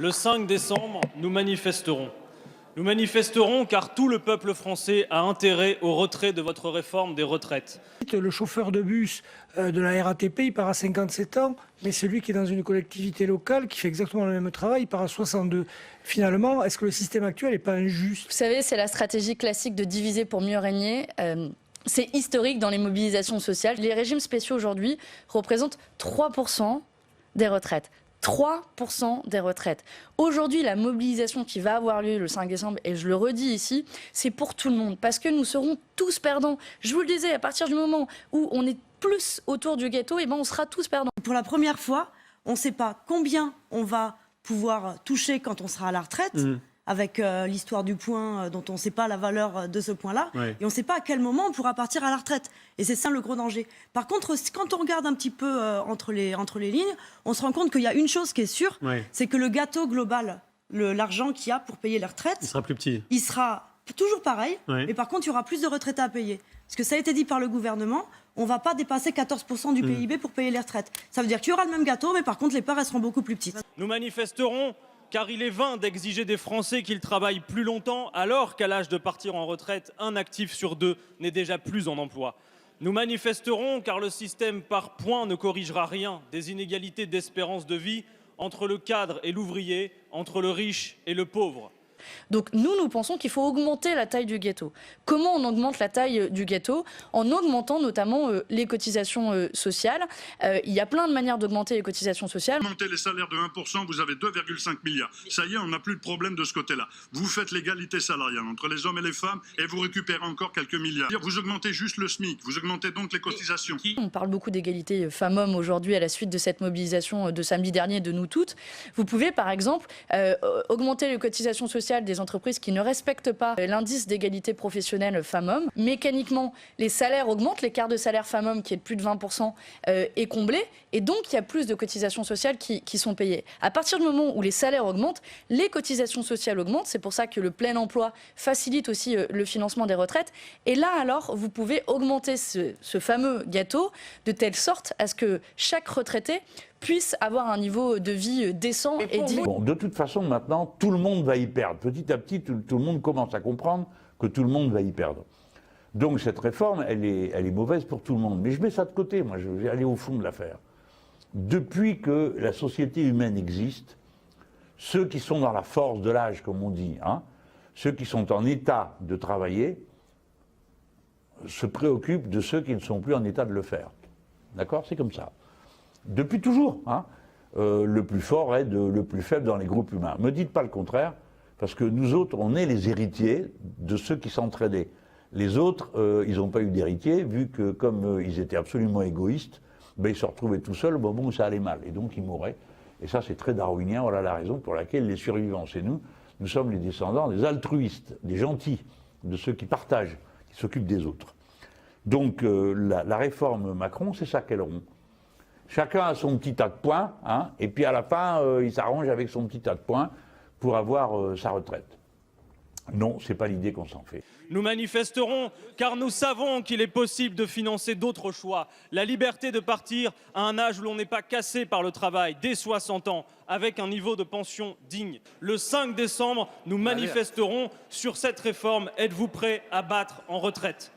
Le 5 décembre, nous manifesterons. Nous manifesterons car tout le peuple français a intérêt au retrait de votre réforme des retraites. Le chauffeur de bus de la RATP, il part à 57 ans, mais celui qui est dans une collectivité locale, qui fait exactement le même travail, il part à 62. Finalement, est-ce que le système actuel n'est pas injuste? Vous savez, c'est la stratégie classique de diviser pour mieux régner. C'est historique dans les mobilisations sociales. Les régimes spéciaux aujourd'hui représentent 3% des retraites. 3% des retraites. Aujourd'hui, la mobilisation qui va avoir lieu le 5 décembre, et je le redis ici, c'est pour tout le monde, parce que nous serons tous perdants. Je vous le disais, à partir du moment où on est plus autour du ghetto, et ben on sera tous perdants. Pour la première fois, on ne sait pas combien on va pouvoir toucher quand on sera à la retraite, avec l'histoire du point dont on ne sait pas la valeur de ce point-là, et on ne sait pas à quel moment on pourra partir à la retraite. Et c'est ça le gros danger. Par contre, quand on regarde un petit peu entre les lignes, on se rend compte qu'il y a une chose qui est sûre, c'est que le gâteau global, l'argent qu'il y a pour payer les retraites, il sera plus petit. Il sera toujours pareil, mais par contre, il y aura plus de retraités à payer. Parce que ça a été dit par le gouvernement, on ne va pas dépasser 14% du PIB pour payer les retraites. Ça veut dire qu'il y aura le même gâteau, mais par contre, les parts resteront beaucoup plus petites. Nous manifesterons car il est vain d'exiger des Français qu'ils travaillent plus longtemps alors qu'à l'âge de partir en retraite, un actif sur deux n'est déjà plus en emploi. Nous manifesterons car le système par points ne corrigera rien des inégalités d'espérance de vie entre le cadre et l'ouvrier, entre le riche et le pauvre. Donc nous pensons qu'il faut augmenter la taille du ghetto. Comment on augmente la taille du ghetto? En augmentant notamment les cotisations sociales. Il y a plein de manières d'augmenter les cotisations sociales. Augmenter les salaires de 1%, vous avez 2,5 milliards. Ça y est, on n'a plus de problème de ce côté-là. Vous faites l'égalité salariale entre les hommes et les femmes et vous récupérez encore quelques milliards. Vous augmentez juste le SMIC, vous augmentez donc les cotisations. On parle beaucoup d'égalité femmes-hommes aujourd'hui à la suite de cette mobilisation de samedi dernier de nous toutes. Vous pouvez par exemple augmenter les cotisations sociales des entreprises qui ne respectent pas l'indice d'égalité professionnelle femmes-hommes. Mécaniquement, les salaires augmentent, l'écart de salaire femmes-hommes qui est de plus de 20% est comblé, et donc il y a plus de cotisations sociales qui sont payées. À partir du moment où les salaires augmentent, les cotisations sociales augmentent, c'est pour ça que le plein emploi facilite aussi le financement des retraites, et là alors vous pouvez augmenter ce fameux gâteau de telle sorte à ce que chaque retraité puisse avoir un niveau de vie décent et digne. Bon, de toute façon, maintenant, tout le monde va y perdre. Petit à petit, tout le monde commence à comprendre que tout le monde va y perdre. Donc cette réforme, elle est mauvaise pour tout le monde. Mais je mets ça de côté, moi, je vais aller au fond de l'affaire. Depuis que la société humaine existe, ceux qui sont dans la force de l'âge, comme on dit, ceux qui sont en état de travailler, se préoccupent de ceux qui ne sont plus en état de le faire. D'accord? C'est comme ça. Depuis toujours, le plus fort aide le plus faible dans les groupes humains. Ne me dites pas le contraire, parce que nous autres, on est les héritiers de ceux qui s'entraidaient. Les autres, ils n'ont pas eu d'héritiers, vu que comme ils étaient absolument égoïstes, ils se retrouvaient tout seuls au moment où ça allait mal, et donc ils mouraient. Et ça, c'est très darwinien, voilà la raison pour laquelle les survivants, c'est nous sommes les descendants des altruistes, des gentils, de ceux qui partagent, qui s'occupent des autres. Donc la réforme Macron, c'est ça qu'elle rompt. Chacun a son petit tas de points, et puis à la fin, il s'arrange avec son petit tas de points pour avoir sa retraite. Non, ce n'est pas l'idée qu'on s'en fait. Nous manifesterons car nous savons qu'il est possible de financer d'autres choix. La liberté de partir à un âge où l'on n'est pas cassé par le travail, dès 60 ans, avec un niveau de pension digne. Le 5 décembre, nous manifesterons sur cette réforme. Êtes-vous prêts à battre en retraite ?